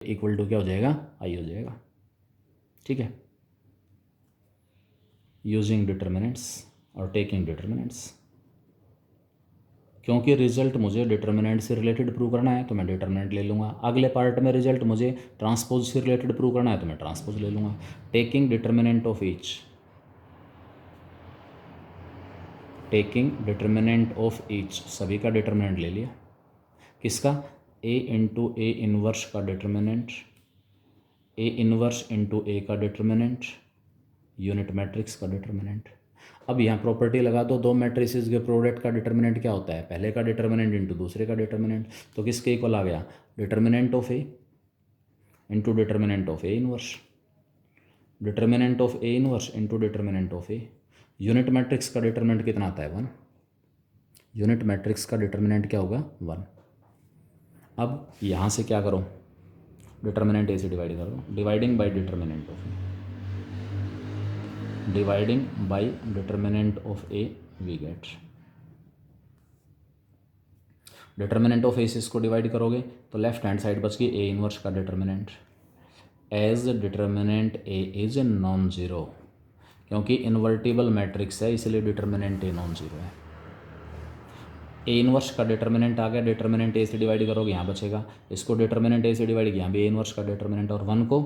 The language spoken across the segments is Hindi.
इक्वल टू क्या हो जाएगा, आई हो जाएगा। ठीक है, यूजिंग डिटर्मिनेंट्स और टेकिंग डिटर्मिनेंट्स। क्योंकि रिजल्ट मुझे डिटर्मिनेंट से रिलेटेड प्रूव करना है तो मैं डिटर्मिनेंट ले लूँगा। अगले पार्ट में रिजल्ट मुझे ट्रांसपोज से रिलेटेड प्रूव करना है तो मैं ट्रांसपोज ले लूँगा। Taking determinant of each, taking determinant of each, सभी का डिटर्मिनेंट ले लिया। किसका, ए इंटू ए इनवर्स का determinant, A inverse into A का डिटर्मिनेंट, यूनिट मैट्रिक्स का डिटर्मिनेंट। अब यहाँ प्रॉपर्टी लगा दो, दो मैट्रिसेस के प्रोडक्ट का डिटर्मिनेंट क्या होता है, पहले का डिटर्मिनेंट इंटू दूसरे का डिटर्मिनेंट। तो किसके इक्वल आ गया, determinant of A into determinant of A inverse, determinant of A inverse into determinant of A. Unit matrix का डिटर्मिनेंट कितना आता है, 1। यूनिट मैट्रिक्स का डिटर्मिनेंट क्या होगा, 1। अब यहाँ से क्या करो, डिटर्मिनेंट ए से डिवाइड करो, dividing by determinant of A, dividing by determinant of A we get, determinant of A से इसको डिवाइड करोगे तो लेफ्ट हैंड साइड बच गई ए इनवर्स का determinant. As determinant A is non zero, क्योंकि इन्वर्टिबल मैट्रिक्स है इसलिए डिटर्मिनेंट ए नॉन ज़ीरो है। ए इनवर्स का डिटर्मिनेंट आ गया, डिटर्मिनेंट ए से डिवाइड करोगे यहाँ बचेगा, इसको डिटर्मिनेंट ए से डिवाइड किया, यहाँ भी ए इनवर्स का डिटर्मिनेंट, और 1 को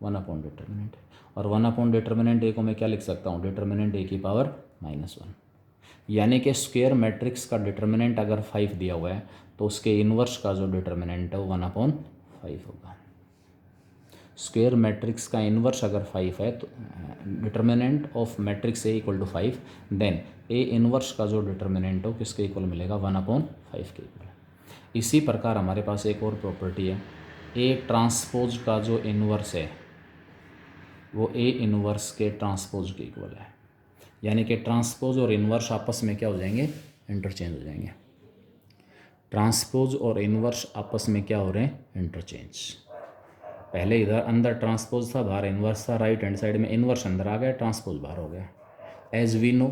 1 अपॉन डिटर्मिनेंट, और 1 अपॉन डिटर्मिनेंट ए को मैं क्या लिख सकता हूँ, डिटर्मिनेंट ए की पावर -1। यानी कि स्क्वायर मैट्रिक्स का डिटर्मिनेंट अगर 5 दिया हुआ है तो उसके इनवर्स का जो डिटर्मिनेंट है वो 1/5 होगा। स्क्वायर मैट्रिक्स का इनवर्स अगर 5 है तो determinant of matrix A equal to 5, then A inverse का जो डिटर्मिनेंट हो किसके इक्वल मिलेगा, 1/5 के इक्वल। इसी प्रकार हमारे पास एक और प्रॉपर्टी है, ए ट्रांसपोज का जो इनवर्स है वो ए इनवर्स के ट्रांसपोज के इक्वल है। यानी कि ट्रांसपोज और इनवर्स आपस में क्या हो जाएंगे, इंटरचेंज हो जाएंगे। ट्रांसपोज और इनवर्स आपस में क्या हो रहे हैं, इंटरचेंज। पहले इधर अंदर ट्रांसपोज था, बाहर इनवर्स था, राइट हैंड साइड में इनवर्स अंदर आ गया, ट्रांसपोज बाहर हो गया। As we know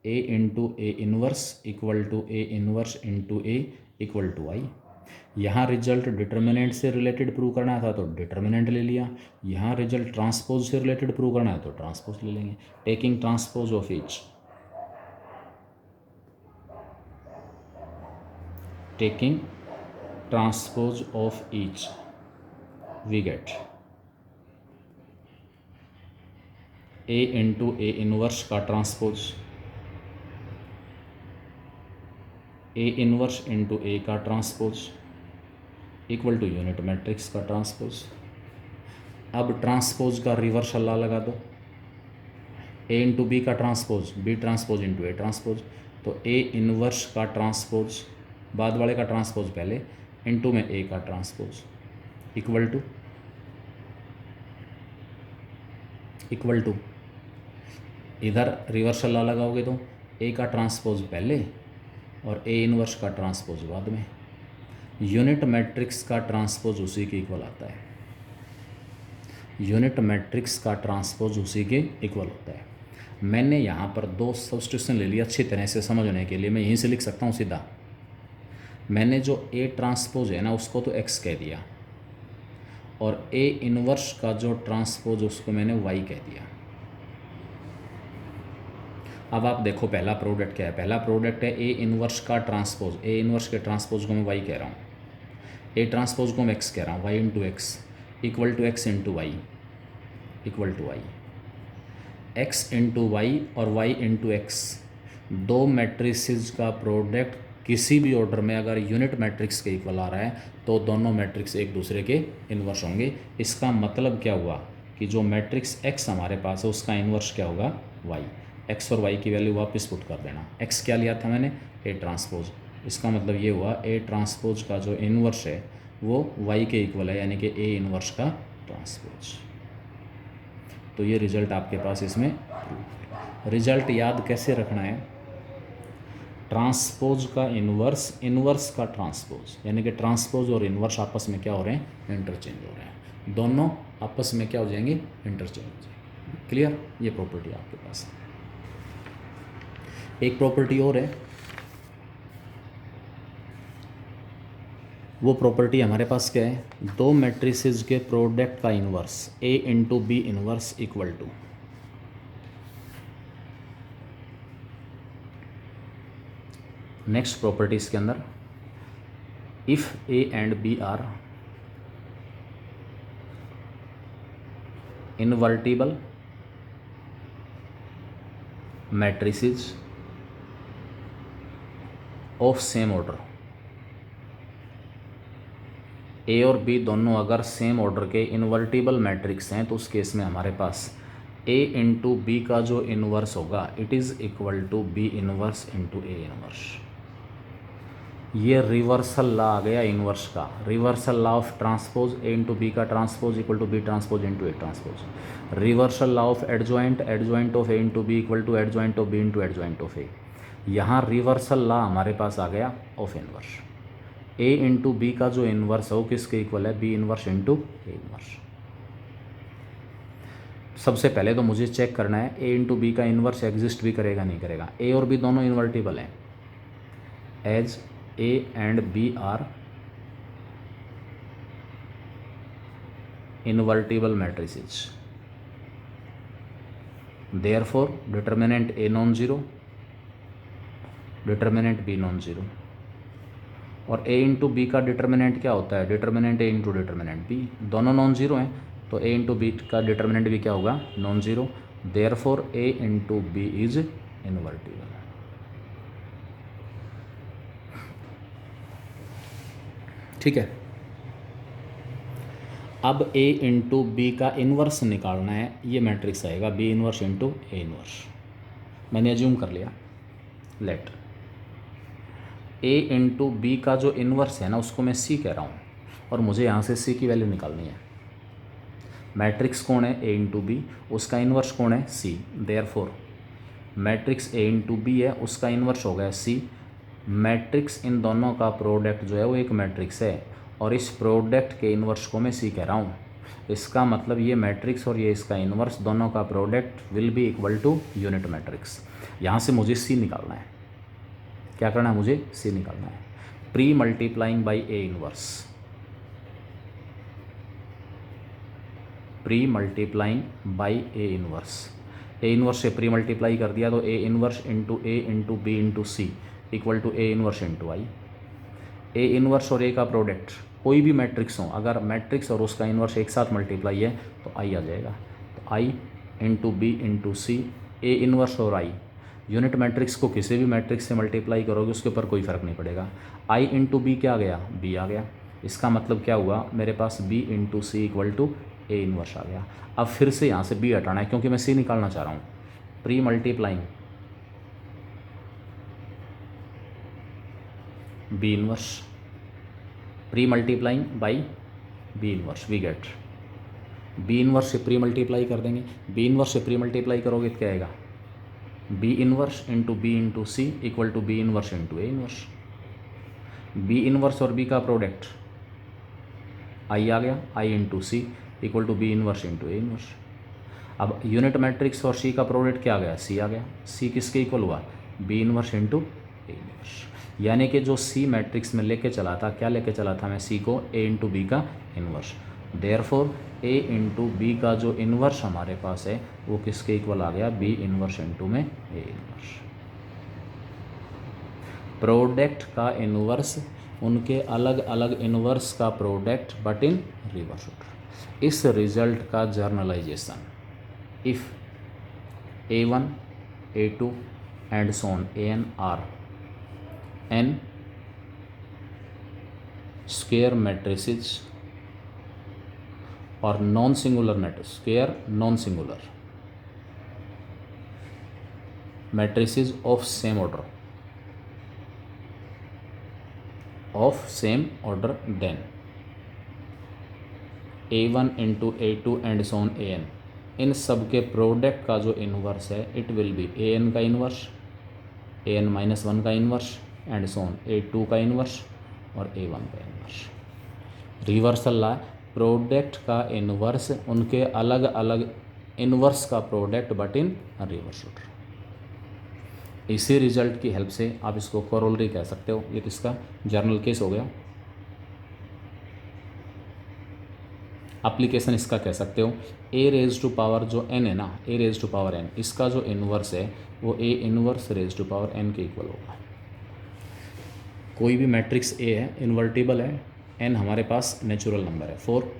A into A inverse equal to A inverse into A equal to I. यहाँ रिजल्ट डिटर्मिनेंट से रिलेटेड प्रूव करना था तो डिटर्मिनेंट ले लिया, यहाँ रिजल्ट ट्रांसपोज से रिलेटेड प्रूव करना है तो ट्रांसपोज ले लेंगे। Taking transpose of each, taking transpose of each we get A into A inverse का transpose, A inverse into A का transpose equal to unit matrix का ट्रांसपोज। अब ट्रांसपोज का रिवर्स अल्लाह लगा दो, ए इंटू बी का transpose, B transpose into A transpose, तो ए इनवर्स का ट्रांसपोज, बाद वाले का ट्रांसपोज पहले, इंटू में ए का ट्रांसपोज इक्वल टू इधर रिवर्स अल्लाह लगाओगे तो ए का ट्रांसपोज पहले और ए इनवर्स का ट्रांसपोज बाद में। यूनिट मैट्रिक्स का ट्रांसपोज उसी के इक्वल आता है, यूनिट मैट्रिक्स का ट्रांसपोज उसी के इक्वल होता है। मैंने यहाँ पर दो सब्स्टिट्यूशन ले लिया अच्छी तरह से समझने के लिए, मैं यहीं से लिख सकता हूँ सीधा। मैंने जो ए ट्रांसपोज है ना उसको तो एक्स कह दिया, और ए इनवर्स का जो ट्रांसपोज उसको मैंने वाई कह दिया। अब आप देखो पहला प्रोडक्ट क्या है, पहला प्रोडक्ट है ए इनवर्स का ट्रांसपोज, ए इनवर्स के ट्रांसपोज को मैं वाई कह रहा हूँ, ए ट्रांसपोज को मैं एक्स कह रहा हूँ, Y into X equal to X into Y equal to Y. X into Y और वाई इंटू एक्स, दो मैट्रिसेस का प्रोडक्ट किसी भी ऑर्डर में अगर यूनिट मैट्रिक्स के इक्वल आ रहा है तो दोनों मैट्रिक्स एक दूसरे के इन्वर्स होंगे। इसका मतलब क्या हुआ कि जो मैट्रिक्स एक्स हमारे पास है उसका इन्वर्स क्या होगा, वाई। एक्स और वाई की वैल्यू वापस पुट कर देना। एक्स क्या लिया था मैंने, ए ट्रांसपोज, इसका मतलब ये हुआ ए ट्रांसपोज का जो इन्वर्स है वो वाई के इक्वल है, यानी कि ए इन्वर्स का ट्रांसपोज। तो ये रिजल्ट आपके पास इसमें। रिजल्ट याद कैसे रखना है, ट्रांसपोज का इन्वर्स, इन्वर्स का ट्रांसपोज, यानी कि ट्रांसपोज और इन्वर्स आपस में क्या हो रहे हैं, इंटरचेंज हो रहे हैं, दोनों आपस में क्या हो जाएंगे, इंटरचेंज हो जाएंगे। क्लियर, ये प्रॉपर्टी आपके पास है। एक प्रॉपर्टी और है, वो प्रॉपर्टी हमारे पास क्या है, दो मैट्रिसेस के प्रोडक्ट का inverse A into B inverse equal to, next properties के अंदर if A and B are invertible matrices of same order, A और बी दोनों अगर सेम ऑर्डर के इन्वर्टिबल मैट्रिक्स हैं तो उस केस में हमारे पास ए इंटू बी का जो इन्वर्स होगा it is equal to B inverse into A inverse. ये रिवर्सल लॉ आ गया इन्वर्स का, reversal law of transpose, A into B का transpose equal to B transpose into A transpose. Reversal law of adjoint, adjoint of A into B equal to adjoint of B into adjoint of A. यहाँ रिवर्सल लॉ हमारे पास आ गया of inverse. A into B का जो इन्वर्स है वो किसके इक्वल है, B inverse into A inverse. सबसे पहले तो मुझे चेक करना है ए इंटू बी का इन्वर्स एग्जिस्ट भी करेगा नहीं करेगा। ए और बी दोनों इन्वर्टिबल हैं, as A and B are invertible matrices, therefore determinant A non zero, determinant B non zero. और ए इंटू बी का डिटर्मिनेंट क्या होता है, determinant A into determinant B, दोनों नॉन जीरो हैं तो ए इंटू बी का डिटर्मिनेंट भी क्या होगा, non zero. Therefore A into B is invertible. ठीक है, अब ए इंटू बी का इन्वर्स निकालना है, ये मैट्रिक्स आएगा B inverse into A inverse. मैंने एज्यूम कर लिया, लेट ए इंटू बी का जो इन्वर्स है ना उसको मैं सी कह रहा हूँ और मुझे यहाँ से सी की वैल्यू निकालनी है। मैट्रिक्स कौन है, ए इंटू बी, उसका इन्वर्स कौन है, C. Therefore matrix A into B है, उसका इन्वर्स हो गया सी। मैट्रिक्स इन दोनों का प्रोडक्ट जो है वो एक मैट्रिक्स है और इस प्रोडक्ट के इन्वर्स को मैं सी कह रहा हूँ। इसका मतलब ये मैट्रिक्स और ये इसका इन्वर्स दोनों का product will be equal to unit matrix. यहाँ से मुझे सी निकालना है, क्या करना है, मुझे सी निकालना है। Pre multiplying by A inverse, pre multiplying by A inverse, A inverse से प्री मल्टीप्लाई कर दिया तो A inverse into A into B into C equal to A inverse into I. A inverse और ए का प्रोडक्ट कोई भी मैट्रिक्स हो, अगर मैट्रिक्स और उसका इन्वर्स एक साथ मल्टीप्लाई है तो आई आ जाएगा। तो आई इंटू बी इंटू सी, ए इन्वर्स और आई, यूनिट मैट्रिक्स को किसी भी मैट्रिक्स से मल्टीप्लाई करोगे उसके ऊपर कोई फ़र्क नहीं पड़ेगा। आई इंटू बी क्या आ गया, बी आ गया। इसका मतलब क्या हुआ, मेरे पास B into C equal to A inverse आ गया। अब फिर से यहाँ से बी हटाना है क्योंकि मैं सी निकालना चाह रहा हूँ। Pre multiplying B inverse, pre multiplying by B inverse, we get B inverse से प्री मल्टीप्लाई कर देंगे। बी इन्वर्स से प्री मल्टीप्लाई करोगे तो क्या आएगा, B inverse into B into C equal to B inverse into A inverse. B inverse और बी का प्रोडक्ट आई आ गया, I into C equal to B inverse into A inverse. अब यूनिट मैट्रिक्स और सी का प्रोडक्ट क्या आ गया, सी आ गया। सी किसके इक्वल हुआ, B inverse into A inverse. यानी कि जो सी मैट्रिक्स में लेके चला था, क्या लेके चला था मैं, सी को ए इंटू बी का inverse. Therefore A into B का जो इन्वर्स हमारे पास है वो किसके इक्वल आ गया, बी इन्वर्स इंटू में ए इन्वर्स। प्रोडक्ट का इन्वर्स उनके अलग अलग इन्वर्स का product but in reverse order. इस रिजल्ट का generalization, if A1 A2 and so on An are n square matrices और non singular matrix, square non singular matrices of same order, of same order, then A1 into A2 and so on An, इन सब के प्रोडक्ट का जो इन्वर्स है इट विल बी An का इन्वर्स, An माइनस 1 का inverse and so on A2 का इन्वर्स और A1 का इन्वर्स। रिवर्सल लॉ, प्रोडक्ट का इन्वर्स उनके अलग अलग इन्वर्स का product but in reverse order. इसी रिजल्ट की हेल्प से आप इसको कोरोलरी कह सकते हो। ये इसका जर्नल केस हो गया। एप्लीकेशन इसका कह सकते हो ए रेज टू पावर जो एन है ना, A raise to power n, इसका जो इन्वर्स है वो A inverse raise to power n के इक्वल होगा। कोई भी मैट्रिक्स ए है, इन्वर्टिबल है, एन हमारे पास नेचुरल नंबर है, for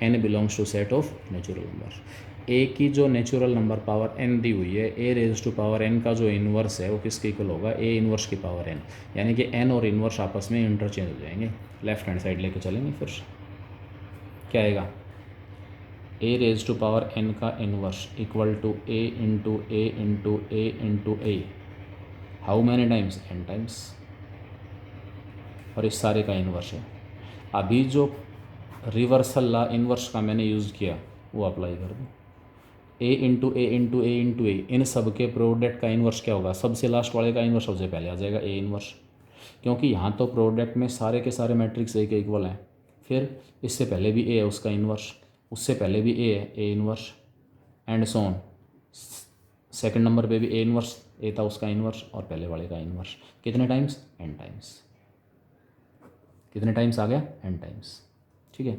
n belongs to set of natural number. A की जो नेचुरल नंबर पावर एन दी हुई है, A raise to power N का जो इन्वर्स है वो किसके इक्वल होगा, ए इन्वर्स की पावर एन, यानी कि एन और इन्वर्स आपस में इंटरचेंज हो जाएंगे। लेफ्ट हैंड साइड लेके चलेंगे, फिर क्या आएगा, A raise to power N का inverse equal to A into A into A into A, how many times, N times, और इस सारे का इन्वर्स है। अभी जो रिवर्सल ला इन्वर्स का मैंने यूज़ किया वो अप्लाई कर दूँ, ए into A into A into ए, इन सब के प्रोडक्ट का इन्वर्स क्या होगा, सबसे लास्ट वाले का इन्वर्स सबसे पहले आ जाएगा ए इन्वर्स, क्योंकि यहाँ तो प्रोडक्ट में सारे के सारे मैट्रिक्स ए के इक्वल हैं। फिर इससे पहले भी ए है उसका इन्वर्स, उससे पहले भी ए है, A inverse, and so on. Second number पे भी ए इन्वर्स, ए था उसका इन्वर्स, और पहले वाले का इन्वर्स, कितने टाइम्स, एन टाइम्स। कितने टाइम्स आ गया, एन टाइम्स, ठीक है।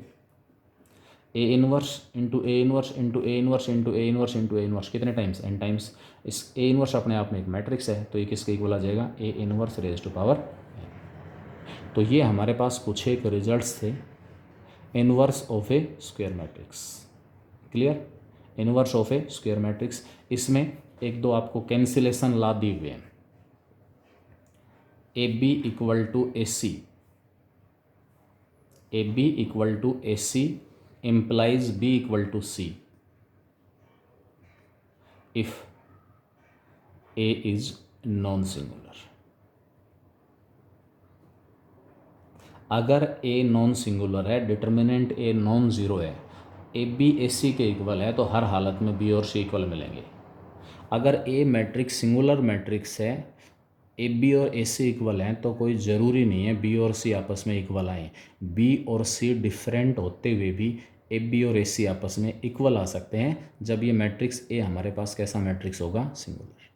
A inverse into A inverse into A inverse into A inverse into A inverse, कितने टाइम्स, एन टाइम्स। इस ए इन्वर्स अपने आप में एक मैट्रिक्स है, तो ये किसके इक्वल आ जाएगा, A inverse raise to power. तो ये हमारे पास कुछ एक रिजल्ट्स थे inverse of a square matrix. Clear, inverse of a square matrix. इसमें एक दो आपको कैंसिलेशन ला दिए हुए हैं, A B equal to A C, A B equal to A C implies b equal to c if a is non-singular। अगर a नॉन सिंगुलर है, डिटर्मिनेंट a नॉन ज़ीरो है, ए बी ए सी के इक्वल है, तो हर हालत में b और c इक्वल मिलेंगे। अगर a मैट्रिक्स सिंगुलर मैट्रिक्स है, ए बी और ए सी इक्वल हैं, तो कोई ज़रूरी नहीं है बी और सी आपस में इक्वल आएँ। बी और सी डिफरेंट होते हुए भी ए बी और ए सी आपस में इक्वल आ सकते हैं, जब ये मैट्रिक्स ए हमारे पास कैसा मैट्रिक्स होगा, सिंगुलर।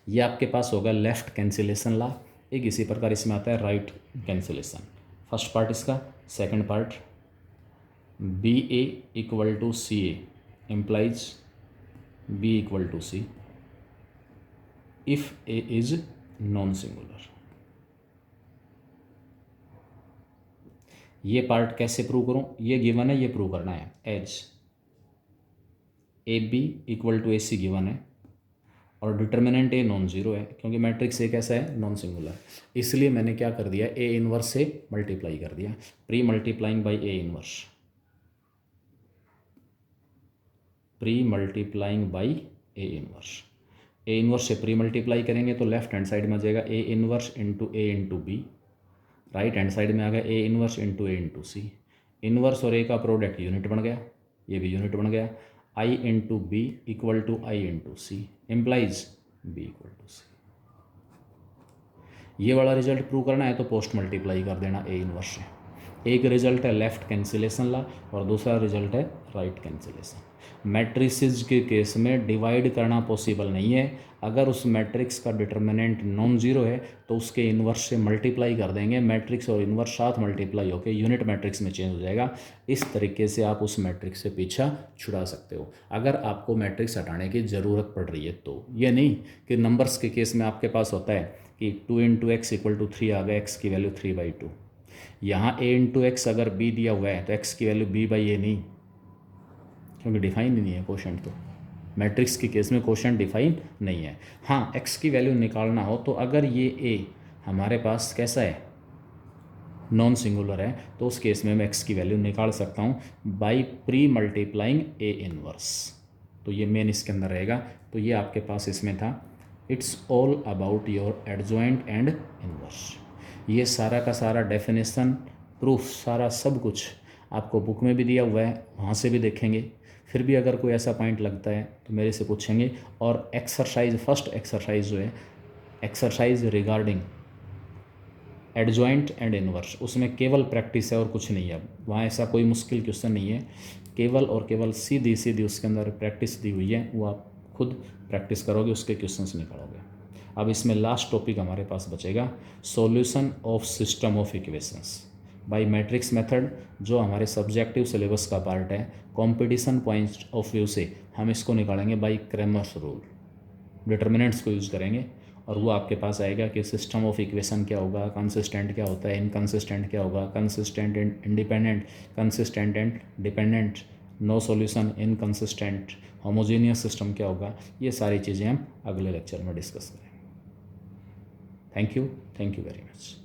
ये आपके पास होगा लेफ़्ट कैंसिलेशन ला। एक इसी प्रकार इसमें आता है राइट कैंसिलेशन। फर्स्ट पार्ट इसका, second part B A equal to C A implies B equal to C if A is non singular. ये पार्ट कैसे प्रूव करूं, ये गिवन है, ये प्रूव करना है। As A B equal to A C given है और डिटर्मिनेंट ए नॉन ज़ीरो है, क्योंकि मैट्रिक्स ए कैसा है, नॉन सिंगुलर। इसलिए मैंने क्या कर दिया, ए इन्वर्स से मल्टीप्लाई कर दिया, pre multiplying by A inverse, pre multiplying by A inverse. A inverse से प्री मल्टीप्लाई करेंगे तो लेफ्ट हैंड साइड में आ जाएगा A inverse into A into B, right hand side में आ गया A inverse into A into C. Inverse और ए का प्रोडक्ट यूनिट बन गया, ये भी यूनिट बन गया। I into B equal to I into C implies B equal to C. ये वाला रिजल्ट प्रूव करना है तो पोस्ट मल्टीप्लाई कर देना ए इन्वर्स से। एक रिजल्ट है लेफ्ट कैंसिलेशन ला और दूसरा रिजल्ट है राइट कैंसिलेशन। मैट्रिसेस के केस में डिवाइड करना पॉसिबल नहीं है। अगर उस मैट्रिक्स का डिटर्मिनेंट नॉन ज़ीरो है तो उसके इन्वर्स से मल्टीप्लाई कर देंगे, मैट्रिक्स और इन्वर्स साथ मल्टीप्लाई होकर यूनिट मैट्रिक्स में चेंज हो जाएगा। इस तरीके से आप उस मैट्रिक्स से पीछा छुड़ा सकते हो अगर आपको मैट्रिक्स हटाने की ज़रूरत पड़ रही है। तो ये नहीं कि नंबर्स के केस में आपके पास होता है कि 2 इंटू एक्स इक्वल टू 3 आ गया, एक्स की वैल्यू 3/2। यहाँ a इंटू एक्स अगर b दिया हुआ है तो x की वैल्यू b/a नहीं, क्योंकि डिफाइन ही नहीं है कोशेंट। तो मैट्रिक्स के केस में कोशेंट डिफाइन नहीं है। हाँ, x की वैल्यू निकालना हो तो अगर ये a हमारे पास कैसा है, नॉन सिंगुलर है, तो उस केस में मैं x की वैल्यू निकाल सकता हूँ by pre multiplying a inverse. तो ये मेन इसके अंदर रहेगा। तो ये आपके पास इसमें था, it's all about your adjoint and inverse. ये सारा का सारा डेफिनेशन, प्रूफ, सारा सब कुछ आपको बुक में भी दिया हुआ है, वहाँ से भी देखेंगे। फिर भी अगर कोई ऐसा पॉइंट लगता है तो मेरे से पूछेंगे। और एक्सरसाइज, फर्स्ट एक्सरसाइज जो है, exercise regarding adjoint and inverse, उसमें केवल प्रैक्टिस है और कुछ नहीं है। वहाँ ऐसा कोई मुश्किल क्वेश्चन नहीं है, केवल और केवल सीधी सीधी उसके अंदर प्रैक्टिस दी हुई है। वो आप खुद प्रैक्टिस करोगे, उसके क्वेश्चंस निकालोगे। अब इसमें लास्ट टॉपिक हमारे पास बचेगा, solution of system of equations. By matrix method, जो हमारे सब्जेक्टिव सिलेबस का पार्ट है, कंपटीशन पॉइंट ऑफ व्यू से हम इसको निकालेंगे बाय क्रैमर्स रूल। डिटर्मिनेंट्स को यूज़ करेंगे और वो आपके पास आएगा कि सिस्टम ऑफ इक्वेशन क्या होगा, कंसिस्टेंट क्या होता है, इनकंसिस्टेंट क्या होगा, consistent and independent, consistent and dependent, no solution, inconsistent, homogeneous system क्या होगा। ये सारी चीज़ें हम अगले लेक्चर में डिस्कस करेंगे। Thank you very much.